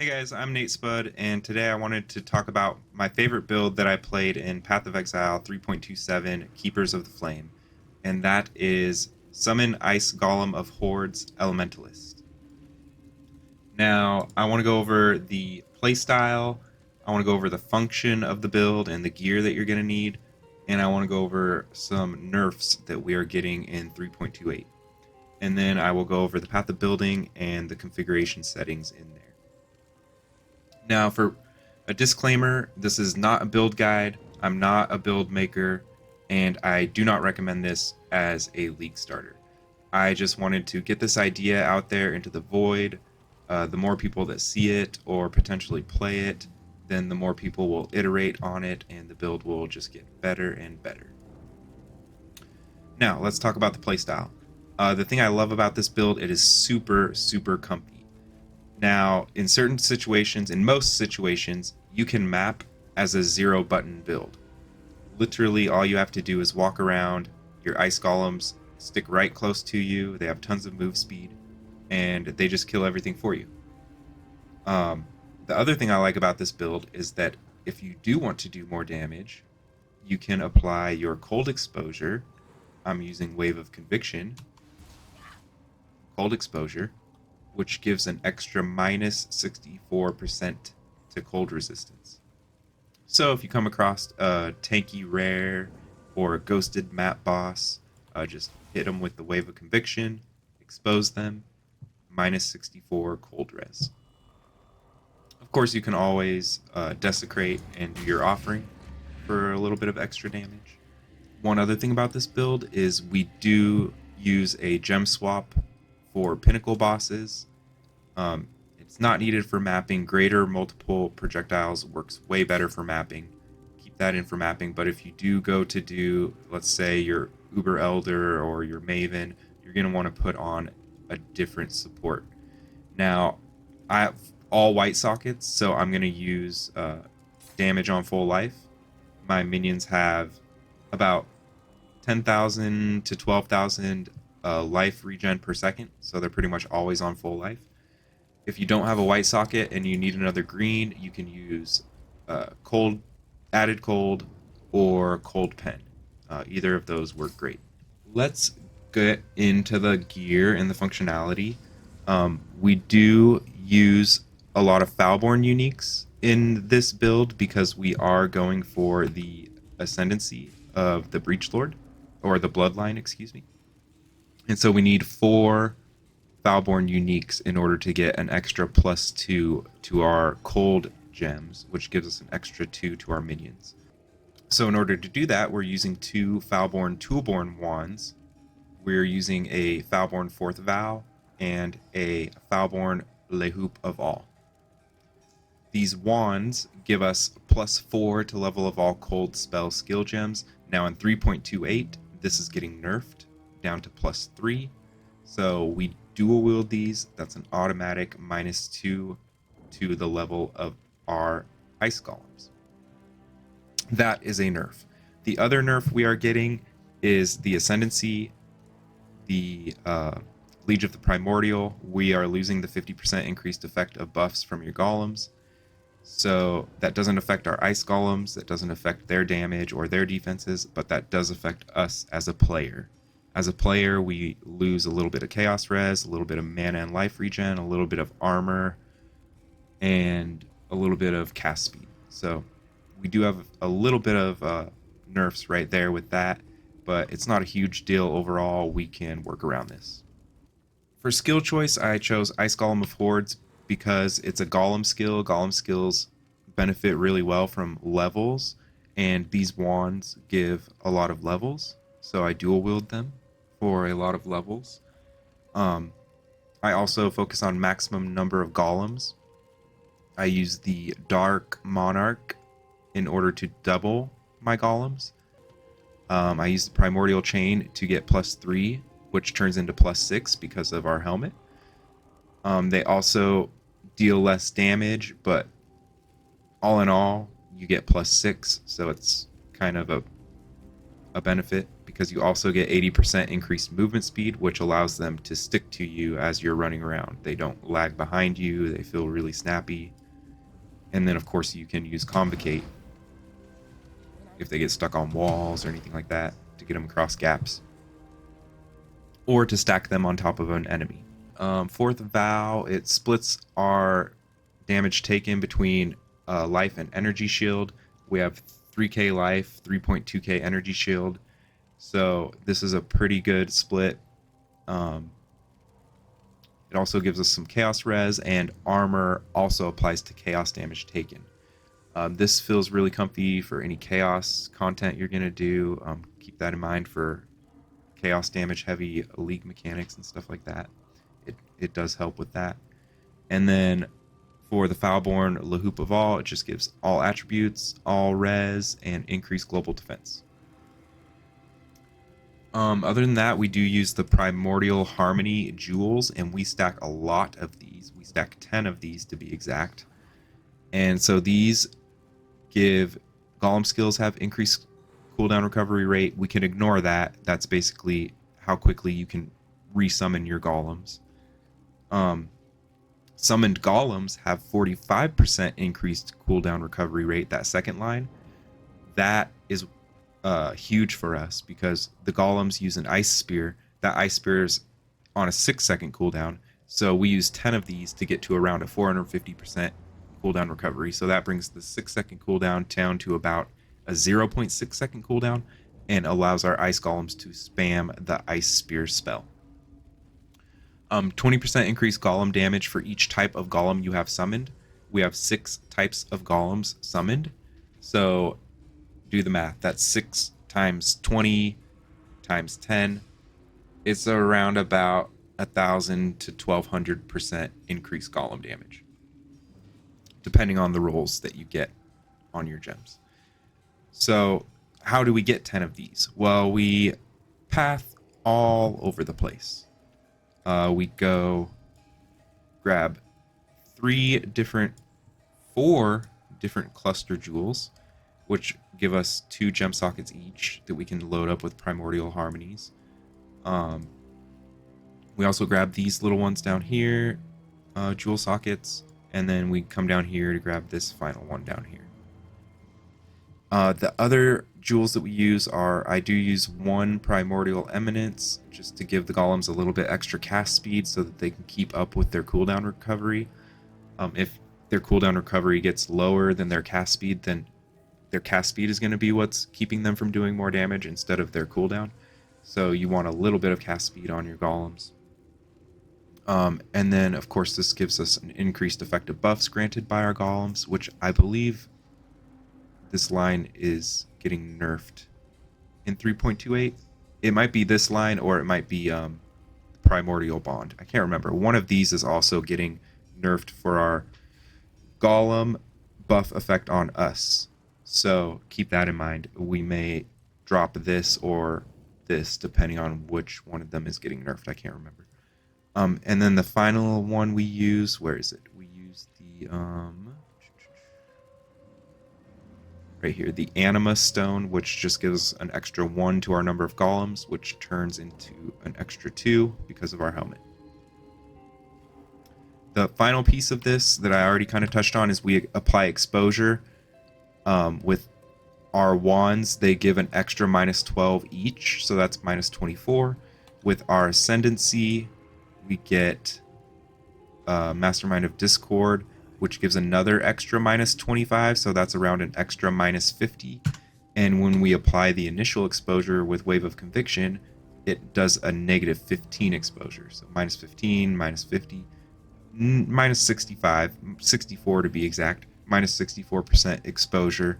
Hey guys, I'm Nate Spud, and today I wanted to talk about my favorite build that I played in Path of Exile 3.27 Keepers of the Flame, and that is Summon Ice Golem of Hordes Elementalist. Now, I want to go over the playstyle, I want to go over the function of the build and the gear that you're going to need, and I want to go over some nerfs that we are getting in 3.28. And then I will go over the path of building and the configuration settings in there. Now, for a disclaimer, this is not a build guide. I'm not a build maker, and I do not recommend this as a league starter. I just wanted to get this idea out there into the void. The more people that see it or potentially play it, then the more people will iterate on it, and the build will just get better and better. Now, let's talk about the playstyle. The thing I love about this build, it is super comfy. Now, in certain situations, in most situations, you can map as a 0-button build. Literally, all you have to do is walk around, your ice golems stick right close to you, they have tons of move speed, and they just kill everything for you. The other thing I like about this build is that if you do want to do more damage, you can apply your cold exposure. I'm using Wave of Conviction. Cold exposure, which gives an extra minus 64% to cold resistance. So if you come across a tanky rare or a ghosted map boss, just hit them with the Wave of Conviction, expose them, minus 64 cold res. Of course, you can always desecrate and do your offering for a little bit of extra damage. One other thing about this build is we do use a gem swap for pinnacle bosses. It's not needed for mapping. Greater multiple projectiles works way better for mapping. Keep that in for mapping. But if you do go to do, let's say, your Uber Elder or your Maven, you're going to want to put on a different support. Now, I have all white sockets, so I'm going to use damage on full life. My minions have about 10,000 to 12,000 life regen per second, so they're pretty much always on full life. If you don't have a white socket and you need another green, you can use cold, added cold, or cold pen. Either of those work great. Let's get into the gear and the functionality. We do use a lot of Foulborn uniques in this build because we are going for the ascendancy of the Breachlord, or the Bloodline, excuse me. And so we need 4 Foulborn uniques in order to get an extra +2 to our cold gems, which gives us an extra 2 to our minions. So in order to do that, we're using 2 Foulborn Toolborn wands. We're using a Foulborn Fourth Vow and a Foulborn Le Hoop of All. These wands give us +4 to level of all cold spell skill gems. Now in 3.28, this is getting nerfed down to +3. So we dual wield these. That's an automatic -2 to the level of our ice golems. That is a nerf. The other nerf we are getting is the ascendancy, the Liege of the Primordial. We are losing the 50% increased effect of buffs from your golems. So that doesn't affect our ice golems, that doesn't affect their damage or their defenses, but that does affect us as a player. As a player, we lose a little bit of chaos res, a little bit of mana and life regen, a little bit of armor, and a little bit of cast speed. So we do have a little bit of nerfs right there with that, but it's not a huge deal overall. We can work around this. For skill choice, I chose Ice Golem of Hordes because it's a golem skill. Golem skills benefit really well from levels, and these wands give a lot of levels, so I dual wield them for a lot of levels. I also focus on maximum number of golems. I use the Dark Monarch in order to double my golems. I use the Primordial Chain to get +3, which turns into +6 because of our helmet. They also deal less damage, but all in all, you get +6, so it's kind of a benefit because you also get 80% increased movement speed, which allows them to stick to you as you're running around. They don't lag behind you. They feel really snappy. And then, of course, you can use Convocate if they get stuck on walls or anything like that to get them across gaps, or to stack them on top of an enemy. Fourth Vow, it splits our damage taken between life and energy shield. We have 3k life, 3.2k energy shield. So this is a pretty good split. It also gives us some chaos res, and armor also applies to chaos damage taken. This feels really comfy for any chaos content you're going to do. Keep that in mind for chaos damage heavy league mechanics and stuff like that. It does help with that. And then for the Foulborn Lahoop of All, it just gives all attributes, all res, and increased global defense. Other than that, we do use the Primordial Harmony jewels, and we stack a lot of these. We stack 10 of these to be exact. And so these give golem skills have increased cooldown recovery rate. We can ignore that. That's basically how quickly you can resummon your golems. Summoned golems have 45% increased cooldown recovery rate. That second line, that is huge for us because the golems use an ice spear. That ice spear is on a 6-second cooldown, so we use 10 of these to get to around a 450% cooldown recovery. So that brings the 6-second cooldown down to about a 0.6 second cooldown and allows our ice golems to spam the ice spear spell. 20% increased golem damage for each type of golem you have summoned. We have 6 types of golems summoned, so do the math. That's 6 times 20 times 10. It's around about 1,000 to 1,200% increased golem damage, depending on the rolls that you get on your gems. So how do we get 10 of these? Well, we path all over the place. We go grab 4 different cluster jewels, which give us 2 gem sockets each that we can load up with primordial harmonies. We also grab these little ones down here, jewel sockets, and then we come down here to grab this final one down here. The other jewels that we use are, I do use 1 Primordial Eminence just to give the golems a little bit extra cast speed so that they can keep up with their cooldown recovery. If their cooldown recovery gets lower than their cast speed, then their cast speed is going to be what's keeping them from doing more damage instead of their cooldown. So you want a little bit of cast speed on your golems. And then, of course, this gives us an increased effective buffs granted by our golems, which I believe this line is getting nerfed in 3.28. It might be this line, or it might be Primordial Bond. I can't remember. One of these is also getting nerfed for our golem buff effect on us. So keep that in mind. We may drop this or this depending on which one of them is getting nerfed. I can't remember. And then the final one we use, where is it? We use the right here, the Anima Stone, which just gives an extra 1 to our number of golems, which turns into an extra 2 because of our helmet. The final piece of this that I already kind of touched on is we apply exposure. With our wands, they give an extra -12 each, so that's -24. With our ascendancy, we get Mastermind of Discord, which gives another extra -25, so that's around an extra -50. And when we apply the initial exposure with Wave of Conviction, it does a -15 exposure. So -15, -50, -65, 64 to be exact, -64% exposure.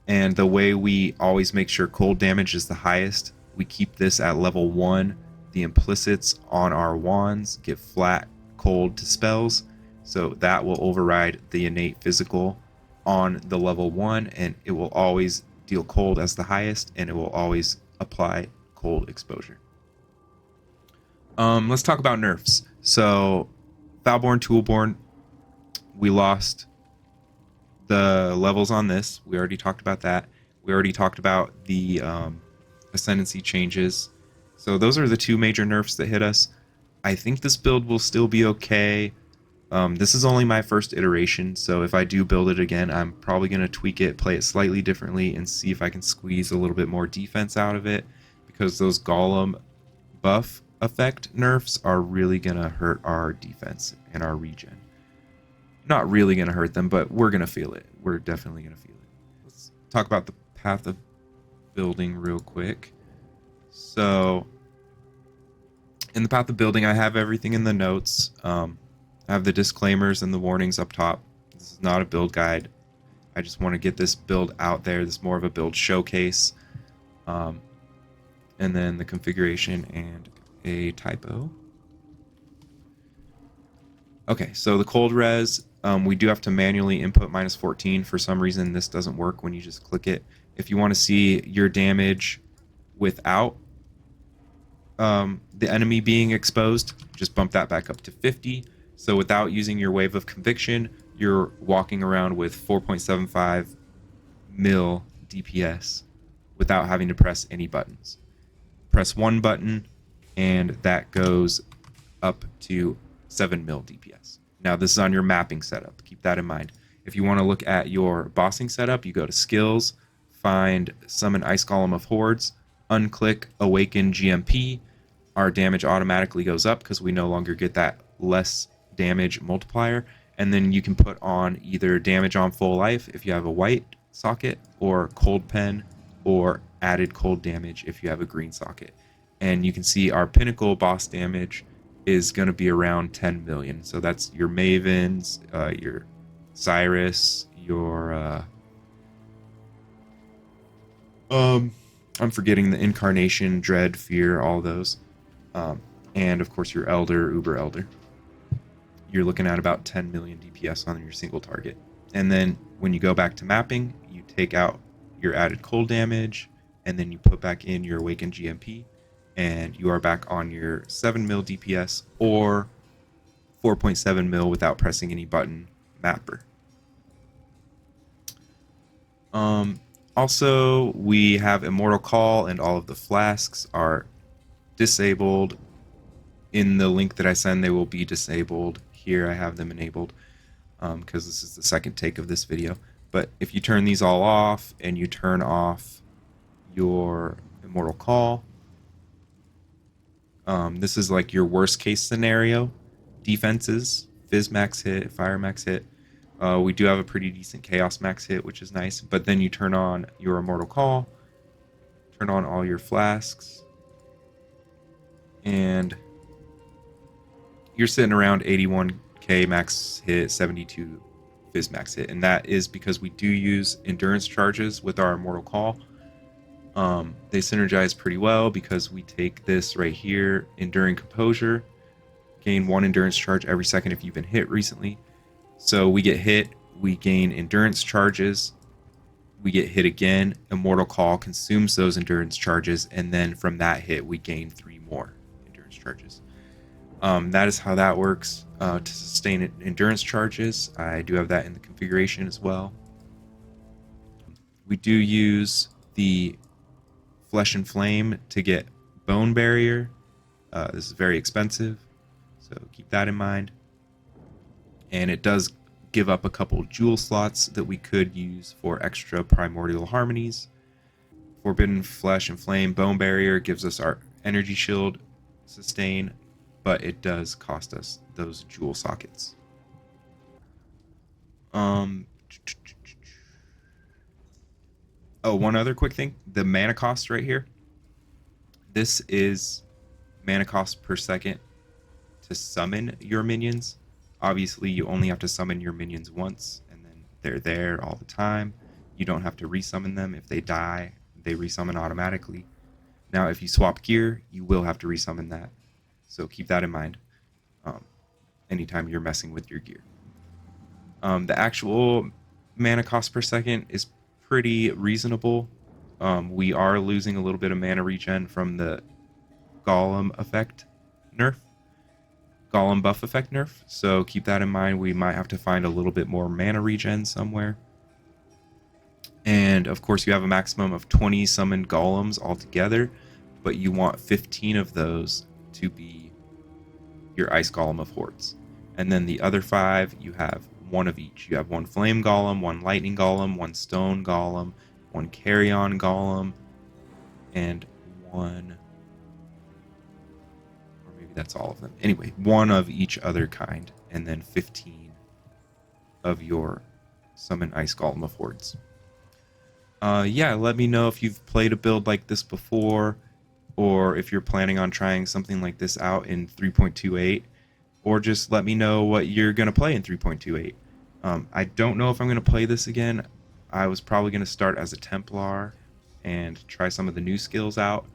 And the way we always make sure cold damage is the highest, we keep this at level 1. The implicits on our wands give flat cold to spells, so that will override the innate physical on the level 1, and it will always deal cold as the highest, and it will always apply cold exposure. Let's talk about nerfs. So Foulborn, Toolborn, we lost the levels on this. We already talked about that. We already talked about the ascendancy changes. So those are the two major nerfs that hit us. I think this build will still be okay. This is only my first iteration, so if I do build it again, I'm probably going to tweak it, play it slightly differently, and see if I can squeeze a little bit more defense out of it, because those Golem buff effect nerfs are really going to hurt our defense and our regen. Not really going to hurt them, but we're going to feel it. We're definitely going to feel it. Let's talk about the path of building real quick. So, in the path of building, I have everything in the notes. I have the disclaimers and the warnings up top. This is not a build guide. I just want to get this build out there. This is more of a build showcase. And then the configuration and a typo. Okay, so the cold res, we do have to manually input -14. For some reason, this doesn't work when you just click it. If you want to see your damage without the enemy being exposed, just bump that back up to 50. So without using your wave of conviction, you're walking around with 4.75 mil DPS without having to press any buttons. Press one button, and that goes up to 7 mil DPS. Now this is on your mapping setup. Keep that in mind. If you want to look at your bossing setup, you go to skills, find summon Ice Golem of Hordes, unclick awaken GMP. Our damage automatically goes up because we no longer get that less damage multiplier. And then you can put on either damage on full life if you have a white socket, or cold pen, or added cold damage if you have a green socket. And you can see our pinnacle boss damage is going to be around 10 million. So that's your Mavens, your Cyrus, your I'm forgetting the Incarnation, Dread, Fear, all those. And of course your Elder, Uber Elder. You're looking at about 10 million DPS on your single target. And then when you go back to mapping, you take out your added cold damage, and then you put back in your awakened GMP, and you are back on your 7 mil DPS or 4.7 mil without pressing any button mapper. Also, we have Immortal Call, and all of the flasks are disabled. In the link that I send, they will be disabled. Here I have them enabled because this is the second take of this video. But if you turn these all off and you turn off your Immortal Call, this is like your worst case scenario. Defenses, Fizz max hit, Fire max hit. We do have a pretty decent Chaos max hit, which is nice. But then you turn on your Immortal Call, turn on all your flasks, and you're sitting around 81k max hit, 72 Fizz max hit. And that is because we do use endurance charges with our Immortal Call. They synergize pretty well because we take this right here, Enduring Composure, gain 1 endurance charge every second if you've been hit recently. So we get hit, we gain endurance charges, we get hit again, Immortal Call consumes those endurance charges, and then from that hit we gain 3 more endurance charges. That is how that works. To sustain endurance charges, I do have that in the configuration as well. We do use the Flesh and Flame to get Bone Barrier. This is very expensive, so keep that in mind. And it does give up a couple jewel slots that we could use for extra primordial harmonies. Forbidden Flesh and Flame Bone Barrier gives us our energy shield sustain, but it does cost us those jewel sockets. Oh, one other quick thing. The mana cost right here. This is mana cost per second to summon your minions. Obviously, you only have to summon your minions once, and then they're there all the time. You don't have to resummon them. If they die, they resummon automatically. Now, if you swap gear, you will have to resummon that. So keep that in mind anytime you're messing with your gear. The actual mana cost per second is pretty reasonable. We are losing a little bit of mana regen from the Golem effect nerf. Golem buff effect nerf. So keep that in mind. We might have to find a little bit more mana regen somewhere. And of course, you have a maximum of 20 summoned golems altogether, but you want 15 of those to be your Ice Golem of Hordes. And then the other 5, you have one of each. You have one Flame Golem, one Lightning Golem, one Stone Golem, one Carrion Golem, and one, or maybe that's all of them. Anyway, one of each other kind, and then 15 of your Summon Ice Golem of Hordes. Yeah, let me know if you've played a build like this before, or if you're planning on trying something like this out in 3.28, or just let me know what you're going to play in 3.28. I don't know if I'm going to play this again. I was probably going to start as a Templar and try some of the new skills out,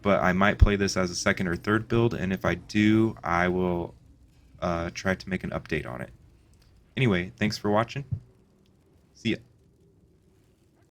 but I might play this as a second or third build, and if I do, I will try to make an update on it. Anyway, thanks for watching. See ya.